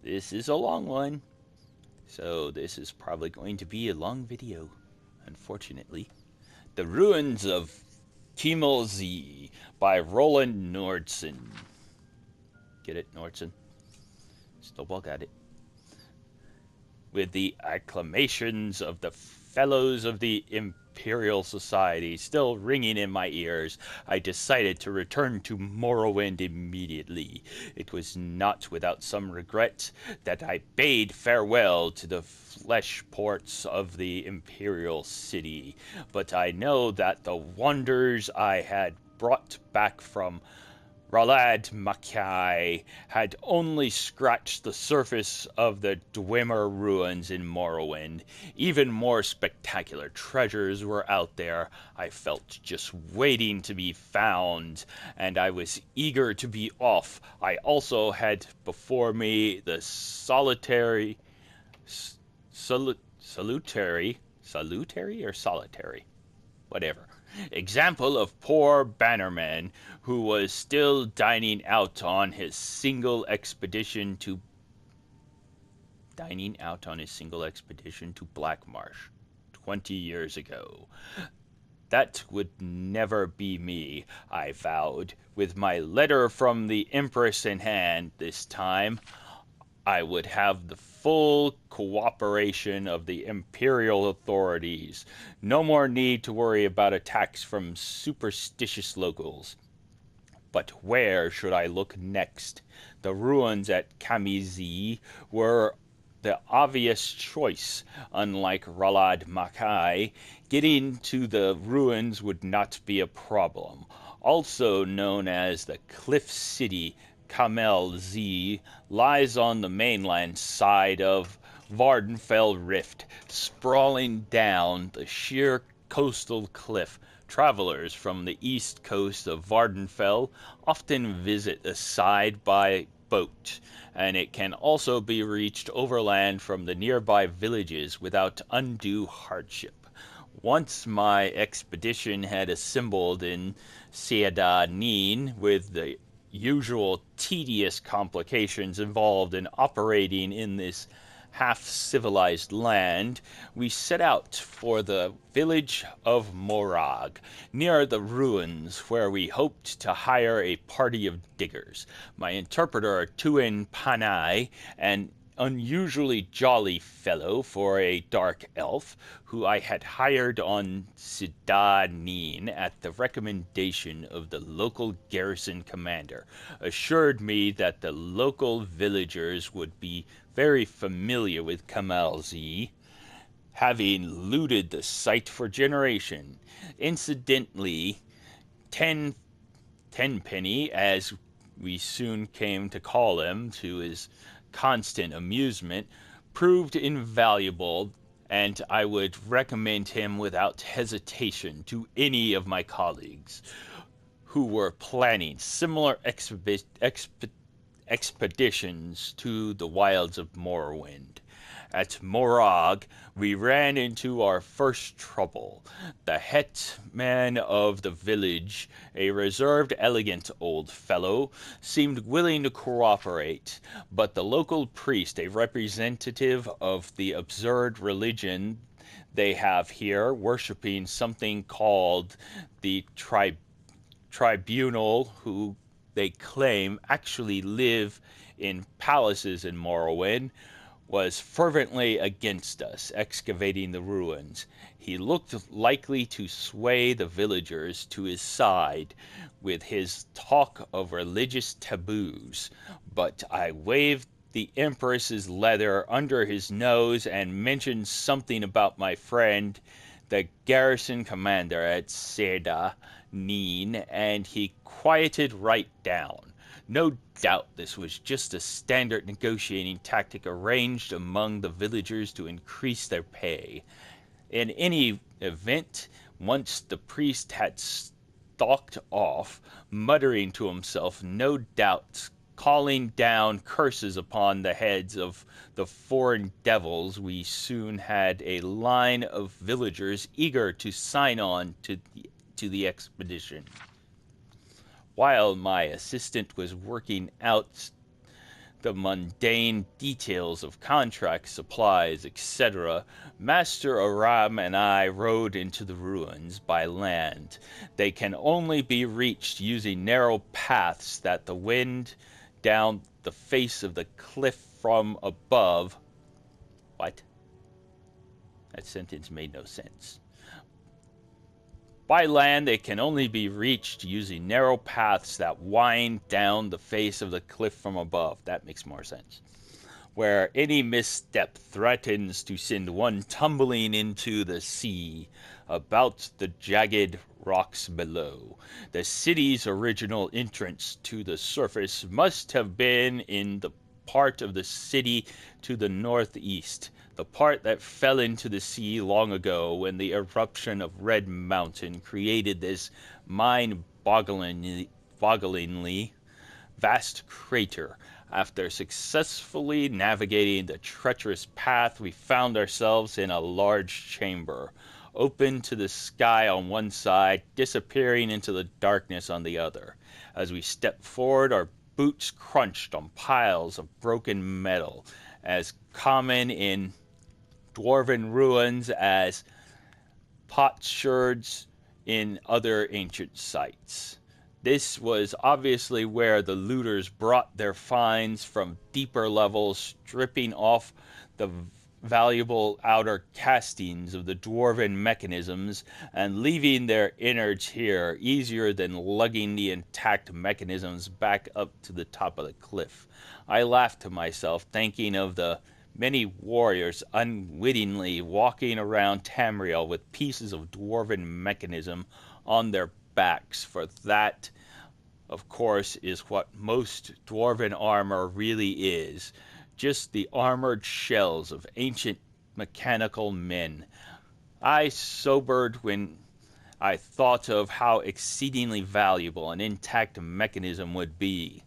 This is a long one, so this is probably going to be a long video, unfortunately. The Ruins of Kemel Ze by Roland Nordson. Get it, Nordson? Snowball got it. With the acclamations of the fellows of the Imperial Society still ringing in my ears, I decided to return to Morrowind immediately. It was not without some regret that I bade farewell to the flesh ports of the Imperial City, but I know that the wonders I had brought back from Ralad Mackay had only scratched the surface of the Dwemer ruins in Morrowind. Even more spectacular treasures were out there, I felt, just waiting to be found, and I was eager to be off. I also had before me the salutary or solitary? Whatever. Example of poor Bannerman, who was still dining out on his single expedition to Blackmarsh 20 years ago. That would never be me, I vowed, with my letter from the Empress in hand this time. I would have the full cooperation of the Imperial authorities. No more need to worry about attacks from superstitious locals. But where should I look next? The ruins at Kemel Ze were the obvious choice. Unlike Ralad Mackay, getting to the ruins would not be a problem. Also known as the Cliff City, Kemel Ze lies on the mainland side of Vardenfell Rift, sprawling down the sheer coastal cliff. Travelers from the east coast of Vardenfell often visit the side by boat, and it can also be reached overland from the nearby villages without undue hardship. Once my expedition had assembled in Seada Neen with the usual tedious complications involved in operating in this half-civilized land, we set out for the village of Morag, near the ruins, where we hoped to hire a party of diggers. My interpreter, Tuin Panai, an unusually jolly fellow for a dark elf, who I had hired on Sidanin at the recommendation of the local garrison commander, assured me that the local villagers would be very familiar with Kemel Ze, having looted the site for generation. Incidentally, Tenpenny, as we soon came to call him to his constant amusement, proved invaluable, and I would recommend him without hesitation to any of my colleagues who were planning similar expeditions to the wilds of Morrowind. At Morag, we ran into our first trouble. The hetman of the village, a reserved, elegant old fellow, seemed willing to cooperate, but the local priest, a representative of the absurd religion they have here, worshipping something called the tribunal, who they claim actually live in palaces in Morrowind, was fervently against us excavating the ruins. He looked likely to sway the villagers to his side with his talk of religious taboos, but I waved the Empress's leather under his nose and mentioned something about my friend, the garrison commander at Seda Neen, and he quieted right down. No doubt this was just a standard negotiating tactic arranged among the villagers to increase their pay. In any event, once the priest had stalked off, muttering to himself, no doubt calling down curses upon the heads of the foreign devils, we soon had a line of villagers eager to sign on to the expedition. While my assistant was working out the mundane details of contracts, supplies, etc., Master Aram and I rode into the ruins by land. They can only be reached using narrow paths that the wind down the face of the cliff from above. What? That sentence made no sense. By land, they can only be reached using narrow paths that wind down the face of the cliff from above. That makes more sense. Where any misstep threatens to send one tumbling into the sea about the jagged rocks below. The city's original entrance to the surface must have been in the part of the city to the northeast, the part that fell into the sea long ago when the eruption of Red Mountain created this mind-bogglingly vast crater. After successfully navigating the treacherous path, we found ourselves in a large chamber, open to the sky on one side, disappearing into the darkness on the other. As we stepped forward, our boots crunched on piles of broken metal, as common in dwarven ruins as potsherds in other ancient sites. This was obviously where the looters brought their finds from deeper levels, stripping off the valuable outer castings of the dwarven mechanisms and leaving their innards here, easier than lugging the intact mechanisms back up to the top of the cliff. I laughed to myself, thinking of the many warriors unwittingly walking around Tamriel with pieces of dwarven mechanism on their backs, for that, of course, is what most dwarven armor really is. Just the armored shells of ancient mechanical men. I sobered when I thought of how exceedingly valuable an intact mechanism would be.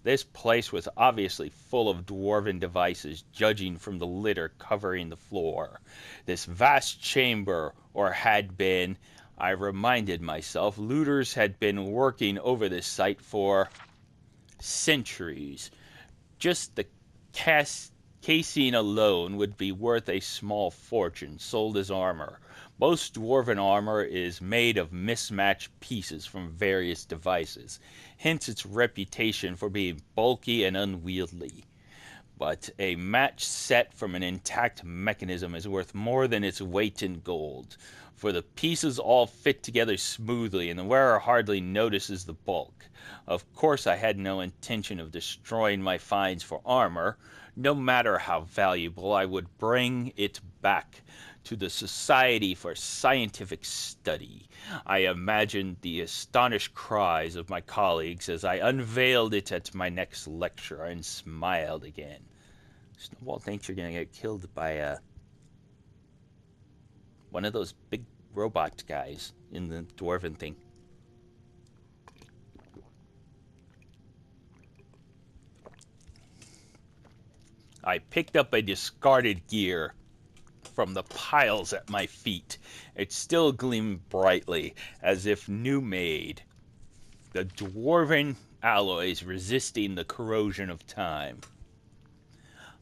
This place was obviously full of dwarven devices, judging from the litter covering the floor. This vast chamber, or had been, I reminded myself, looters had been working over this site for centuries. Just the casing alone would be worth a small fortune, sold as armor. Most dwarven armor is made of mismatched pieces from various devices, hence its reputation for being bulky and unwieldy. But a match set from an intact mechanism is worth more than its weight in gold, for the pieces all fit together smoothly and the wearer hardly notices the bulk. Of course, I had no intention of destroying my finds for armor. No matter how valuable, I would bring it back to the Society for Scientific Study. I imagined the astonished cries of my colleagues as I unveiled it at my next lecture and smiled again. Snowball thinks you're going to get killed by one of those big robot guys in the dwarven thing. I picked up a discarded gear from the piles at my feet. It still gleamed brightly, as if new made. The dwarven alloys resisting the corrosion of time.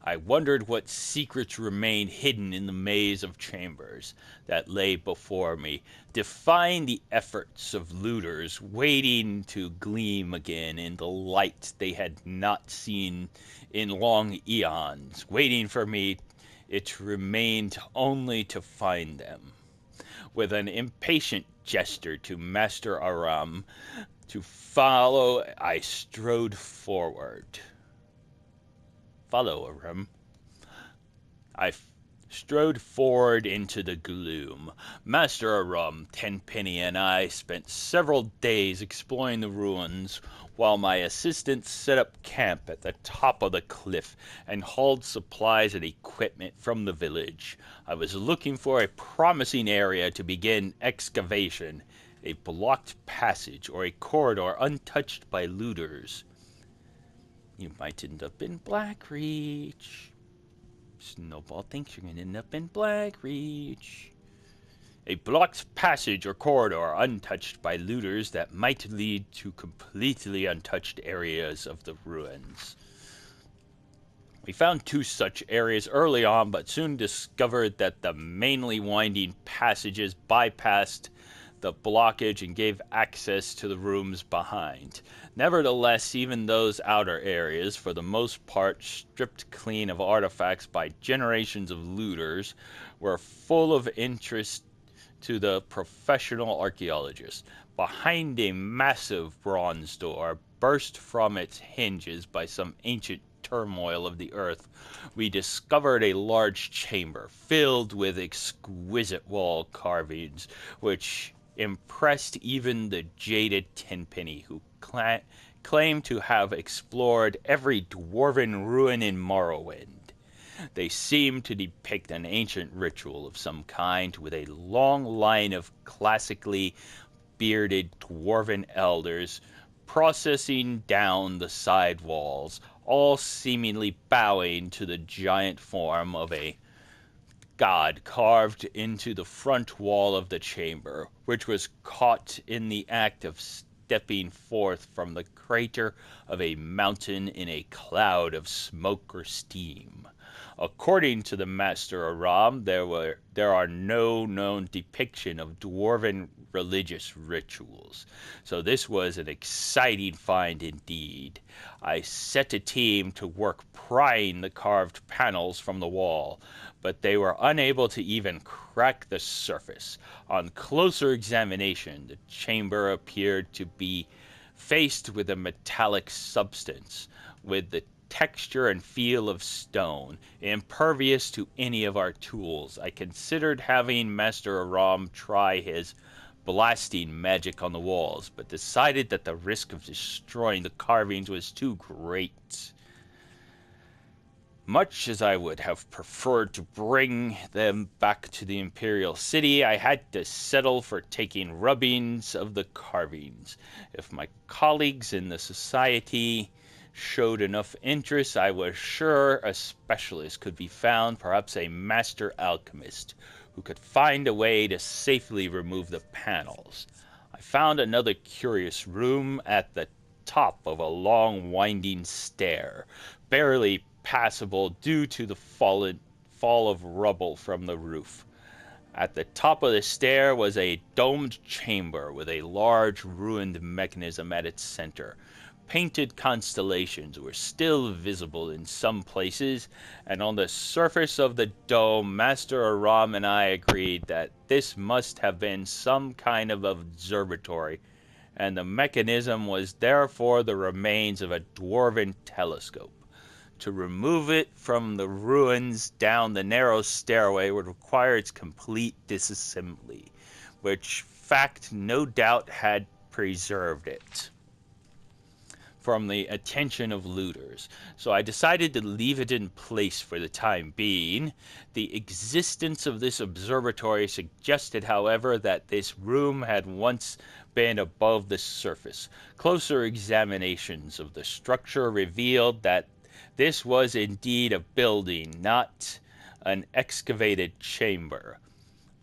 I wondered what secrets remained hidden in the maze of chambers that lay before me, defying the efforts of looters, waiting to gleam again in the light they had not seen in long eons, waiting for me. It remained only to find them. With an impatient gesture to Master Aram to follow, I strode forward. Follow, Aram. I strode forward into the gloom. Master Aram, Tenpenny, and I spent several days exploring the ruins, while my assistants set up camp at the top of the cliff and hauled supplies and equipment from the village. I was looking for a promising area to begin excavation, a blocked passage or a corridor untouched by looters. You might end up in Blackreach. Snowball thinks you're going to end up in Blackreach. A blocked passage or corridor untouched by looters that might lead to completely untouched areas of the ruins. We found two such areas early on, but soon discovered that the mainly winding passages bypassed the blockage and gave access to the rooms behind. Nevertheless, even those outer areas, for the most part stripped clean of artifacts by generations of looters, were full of interest to the professional archaeologist. Behind a massive bronze door, burst from its hinges by some ancient turmoil of the earth, we discovered a large chamber filled with exquisite wall carvings, which impressed even the jaded tenpenny who claimed to have explored every dwarven ruin in Morrowind. They seemed to depict an ancient ritual of some kind, with a long line of classically bearded dwarven elders processing down the side walls, all seemingly bowing to the giant form of a god carved into the front wall of the chamber, which was caught in the act of stepping forth from the crater of a mountain in a cloud of smoke or steam. According to the Master Aram, there are no known depiction of dwarven religious rituals. So this was an exciting find indeed. I set a team to work prying the carved panels from the wall, but they were unable to even crack the surface. On closer examination, the chamber appeared to be faced with a metallic substance, with the texture and feel of stone, impervious to any of our tools. I considered having Master Aram try his blasting magic on the walls, but decided that the risk of destroying the carvings was too great. Much as I would have preferred to bring them back to the Imperial City, I had to settle for taking rubbings of the carvings. If my colleagues in the Society showed enough interest, I was sure a specialist could be found, perhaps a master alchemist, who could find a way to safely remove the panels. I found another curious room at the top of a long winding stair, barely passable due to the fall of rubble from the roof. At the top of the stair was a domed chamber with a large ruined mechanism at its center. Painted constellations were still visible in some places, and on the surface of the dome, Master Aram and I agreed that this must have been some kind of observatory, and the mechanism was therefore the remains of a dwarven telescope. To remove it from the ruins down the narrow stairway would require its complete disassembly, which fact no doubt had preserved it from the attention of looters, so I decided to leave it in place for the time being. The existence of this observatory suggested, however, that this room had once been above the surface. Closer examinations of the structure revealed that this was indeed a building, not an excavated chamber.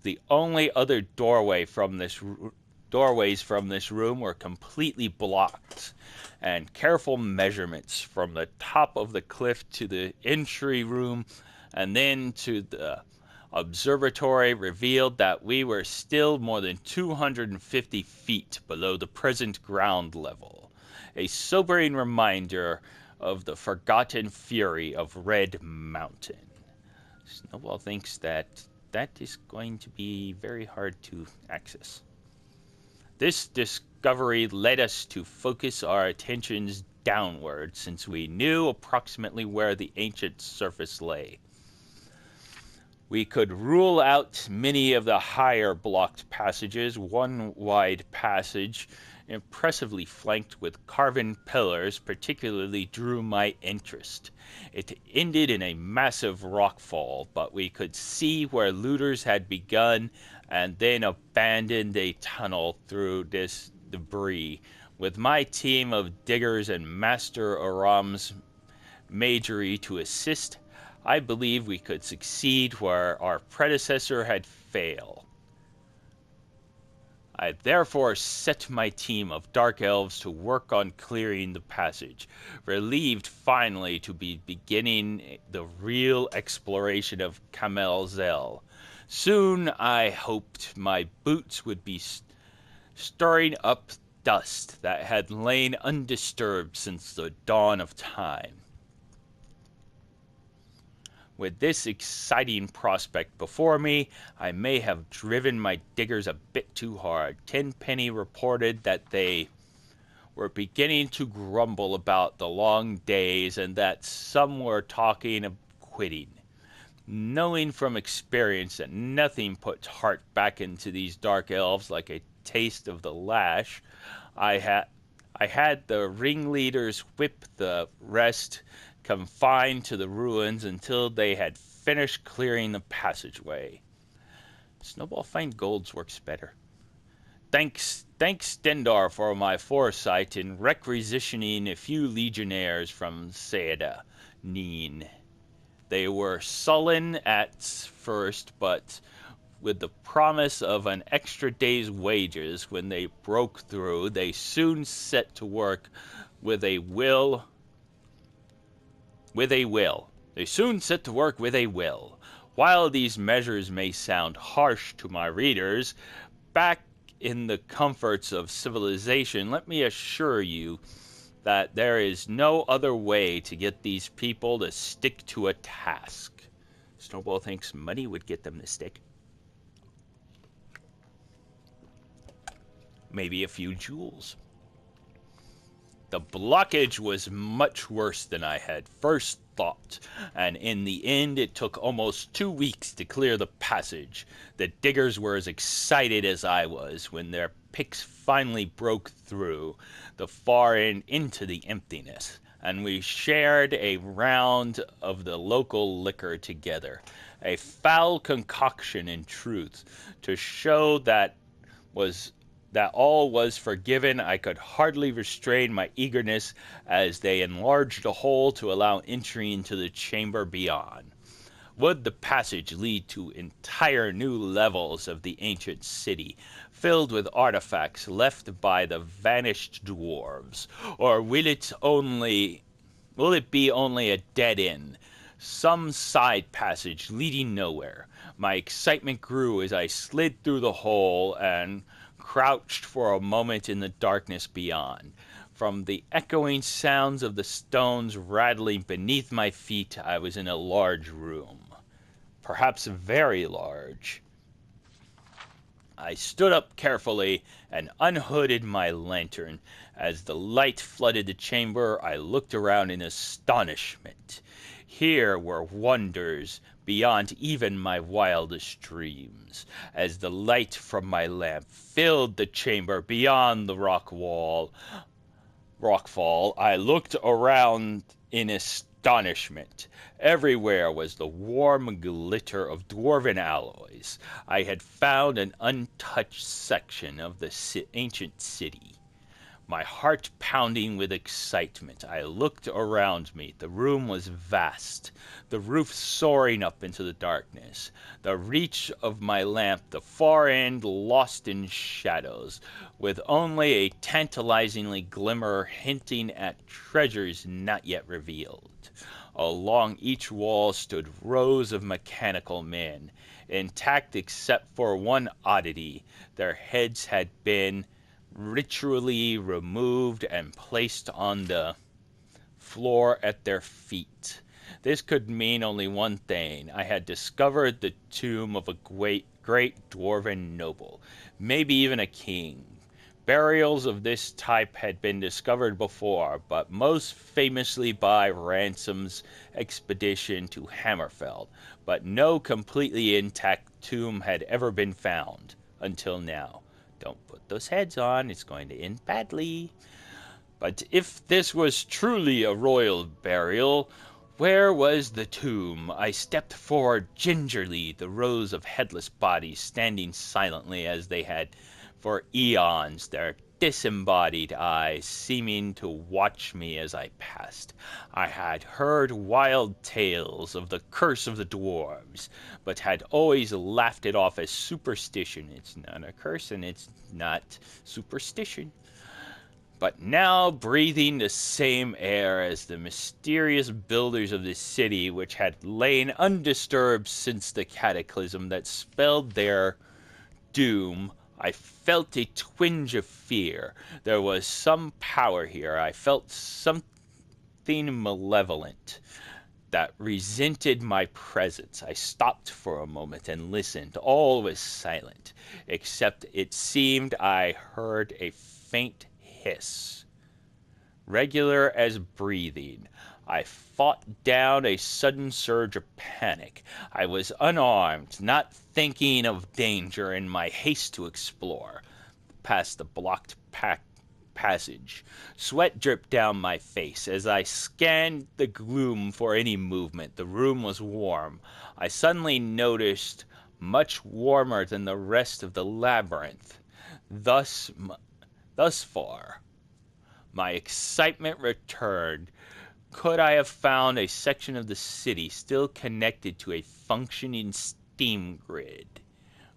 The only other doorways from this room were completely blocked, and careful measurements from the top of the cliff to the entry room and then to the observatory revealed that we were still more than 250 feet below the present ground level, a sobering reminder of the forgotten fury of Red Mountain. Snowball thinks that is going to be very hard to access. This discovery led us to focus our attentions downward, since we knew approximately where the ancient surface lay. We could rule out many of the higher blocked passages. One wide passage, impressively flanked with carven pillars, particularly drew my interest. It ended in a massive rockfall, but we could see where looters had begun and then abandoned a tunnel through this debris. With my team of diggers and Master Aram's magery to assist, I believe we could succeed where our predecessor had failed. I therefore set my team of dark elves to work on clearing the passage, relieved finally to be beginning the real exploration of Kemel Ze. Soon I hoped my boots would be stirring up dust that had lain undisturbed since the dawn of time. With this exciting prospect before me, I may have driven my diggers a bit too hard. Tenpenny reported that they were beginning to grumble about the long days and that some were talking of quitting. Knowing from experience that nothing puts heart back into these dark elves like a taste of the lash, I had the ringleaders whip the rest confined to the ruins until they had finished clearing the passageway. Snowball find golds works better. Thanks Stendar for my foresight in requisitioning a few legionnaires from Seada, Neen. They were sullen at first, but with the promise of an extra day's wages when they broke through, they soon set to work with a will. They soon set to work with a will. While these measures may sound harsh to my readers, back in the comforts of civilization, let me assure you that there is no other way to get these people to stick to a task. Snowball thinks money would get them to stick. Maybe a few jewels. The blockage was much worse than I had first thought, and in the end it took almost 2 weeks to clear the passage. The diggers were as excited as I was when their picks finally broke through the far end into the emptiness, and we shared a round of the local liquor together. A foul concoction, in truth, to show that all was forgiven. I could hardly restrain my eagerness as they enlarged the hole to allow entry into the chamber beyond. Would the passage lead to entire new levels of the ancient city, filled with artifacts left by the vanished dwarves, or will it be only a dead end, some side passage leading nowhere? My excitement grew as I slid through the hole and crouched for a moment in the darkness beyond. From the echoing sounds of the stones rattling beneath my feet, I was in a large room. Perhaps very large. I stood up carefully and unhooded my lantern. As the light flooded the chamber, I looked around in astonishment. Here were wonders beyond even my wildest dreams. As the light from my lamp filled the chamber beyond the rockfall, I looked around in astonishment. Everywhere was the warm glitter of dwarven alloys. I had found an untouched section of the ancient city. My heart pounding with excitement, I looked around me. The room was vast, the roof soaring up into the darkness, the reach of my lamp, the far end lost in shadows, with only a tantalizingly glimmer hinting at treasures not yet revealed. Along each wall stood rows of mechanical men, intact except for one oddity. Their heads had been ritually removed and placed on the floor at their feet. This could mean only one thing. I had discovered the tomb of a great dwarven noble, maybe even a king. Burials of this type had been discovered before, but most famously by Ransom's expedition to Hammerfell. But no completely intact tomb had ever been found until now. Don't put those heads on, it's going to end badly. But if this was truly a royal burial, where was the tomb? I stepped forward gingerly, the rows of headless bodies standing silently as they had for eons, their disembodied eyes seeming to watch me as I passed. I had heard wild tales of the curse of the dwarves, but had always laughed it off as superstition. It's not a curse and it's not superstition. But now, breathing the same air as the mysterious builders of the city, which had lain undisturbed since the cataclysm that spelled their doom, I felt a twinge of fear. There was some power here. I felt something malevolent that resented my presence. I stopped for a moment and listened. All was silent, except it seemed I heard a faint hiss, regular as breathing. I fought down a sudden surge of panic. I was unarmed, not thinking of danger in my haste to explore. Past the blocked passage. Sweat dripped down my face as I scanned the gloom for any movement. The room was warm. I suddenly noticed much warmer than the rest of the labyrinth. Thus far, my excitement returned. Could I have found a section of the city still connected to a functioning steam grid?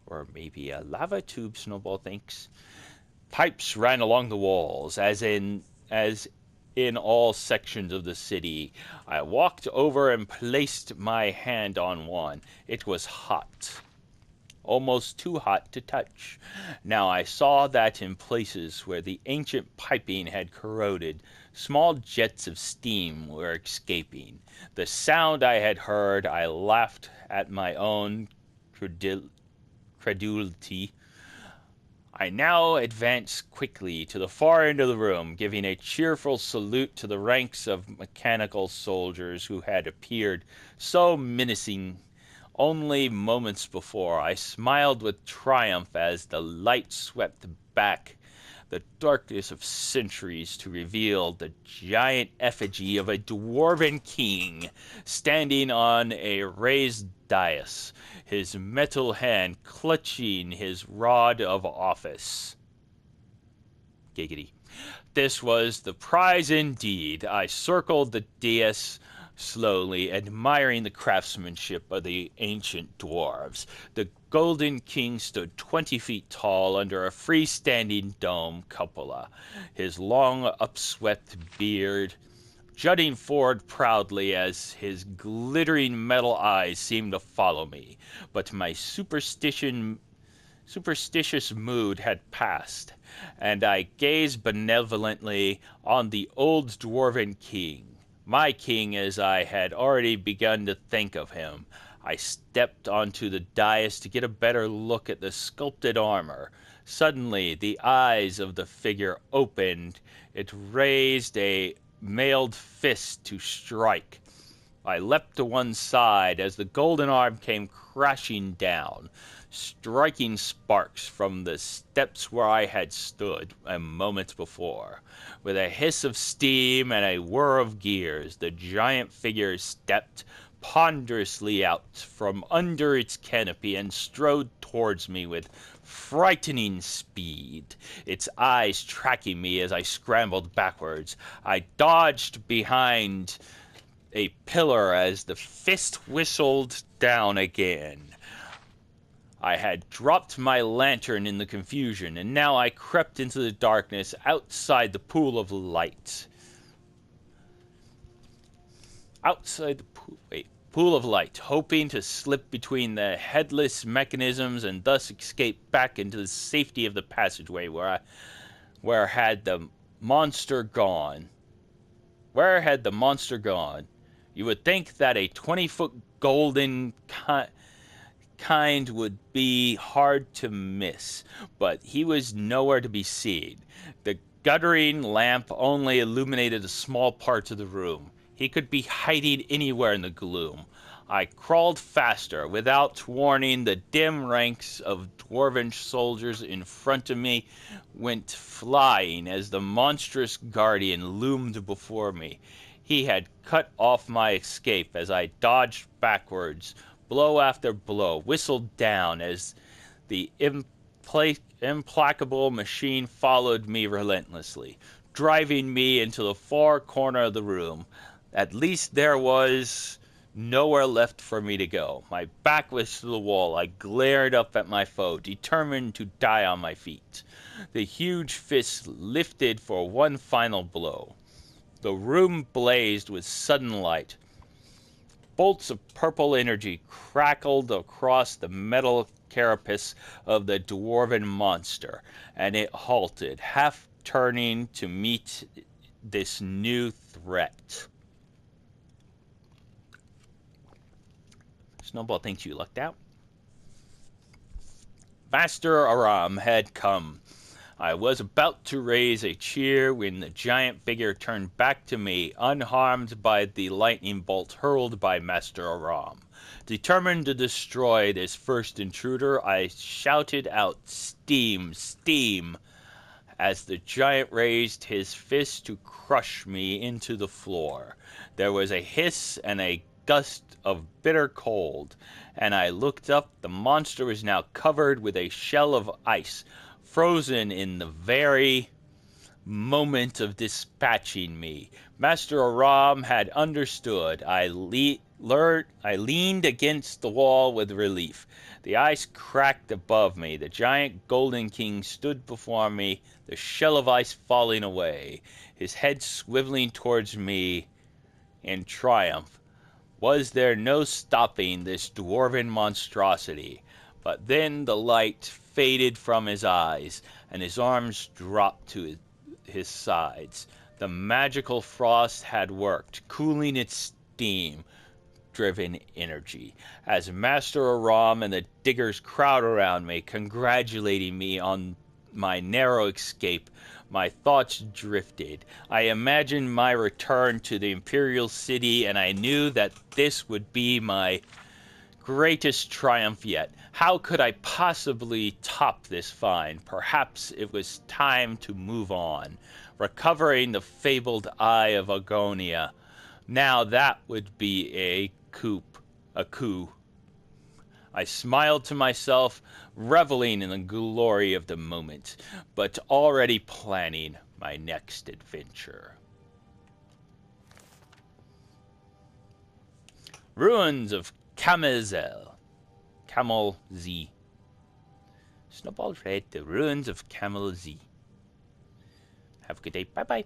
Or maybe a lava tube, Snowball thinks. Pipes ran along the walls, as in all sections of the city. I walked over and placed my hand on one. It was hot. Almost too hot to touch. Now I saw that in places where the ancient piping had corroded, small jets of steam were escaping. The sound I had heard, I laughed at my own credulity. I now advanced quickly to the far end of the room, giving a cheerful salute to the ranks of mechanical soldiers who had appeared so menacing only moments before. I smiled with triumph as the light swept back the darkness of centuries to reveal the giant effigy of a dwarven king standing on a raised dais, his metal hand clutching his rod of office. Giggity. This was the prize indeed. I circled the dais slowly, admiring the craftsmanship of the ancient dwarves. The golden king stood 20 feet tall under a freestanding dome cupola, his long upswept beard jutting forward proudly as his glittering metal eyes seemed to follow me. But my superstitious mood had passed, and I gazed benevolently on the old dwarven king. My king, as I had already begun to think of him. I stepped onto the dais to get a better look at the sculpted armor. Suddenly, the eyes of the figure opened. It raised a mailed fist to strike. I leapt to one side as the golden arm came crashing down, striking sparks from the steps where I had stood a moment before. With a hiss of steam and a whir of gears, the giant figure stepped ponderously out from under its canopy and strode towards me with frightening speed, its eyes tracking me as I scrambled backwards. I dodged behind a pillar as the fist whistled down again. I had dropped my lantern in the confusion, and now I crept into the darkness outside the pool of light. Pool of light, hoping to slip between the headless mechanisms and thus escape back into the safety of the passageway where had the monster gone? Where had the monster gone? You would think that a 20-foot golden kind would be hard to miss, but he was nowhere to be seen. The guttering lamp only illuminated a small part of the room. He could be hiding anywhere in the gloom. I crawled faster. Without warning, the dim ranks of dwarven soldiers in front of me went flying as the monstrous guardian loomed before me. He had cut off my escape as I dodged backwards. Blow after blow whistled down as the implacable machine followed me relentlessly, driving me into the far corner of the room. At least there was nowhere left for me to go. My back was to the wall. I glared up at my foe, determined to die on my feet. The huge fist lifted for one final blow. The room blazed with sudden light. Bolts of purple energy crackled across the metal carapace of the dwarven monster, and it halted, half turning to meet this new threat. Snowball thinks you lucked out. Master Aram had come. I was about to raise a cheer when the giant figure turned back to me, unharmed by the lightning bolt hurled by Master Aram. Determined to destroy this first intruder, I shouted out, "Steam! Steam!" as the giant raised his fist to crush me into the floor. There was a hiss and a gust of bitter cold, and I looked up. The monster was now covered with a shell of ice, frozen in the very moment of dispatching me. Master Aram had understood. I leaned against the wall with relief. The ice cracked above me. The giant Golden King stood before me, the shell of ice falling away, his head swiveling towards me in triumph. Was there no stopping this dwarven monstrosity? But then the light faded from his eyes, and his arms dropped to his sides. The magical frost had worked, cooling its steam-driven energy. As Master Aram and the diggers crowd around me, congratulating me on my narrow escape, my thoughts drifted. I imagined my return to the Imperial City, and I knew that this would be my greatest triumph yet. How could I possibly top this find? Perhaps it was time to move on, recovering the fabled Eye of Agonia. Now that would be a coup. I smiled to myself, reveling in the glory of the moment, but already planning my next adventure. Ruins of Kemel Ze. Snowball read The Ruins of Kemel Ze. Have a good day. Bye-bye.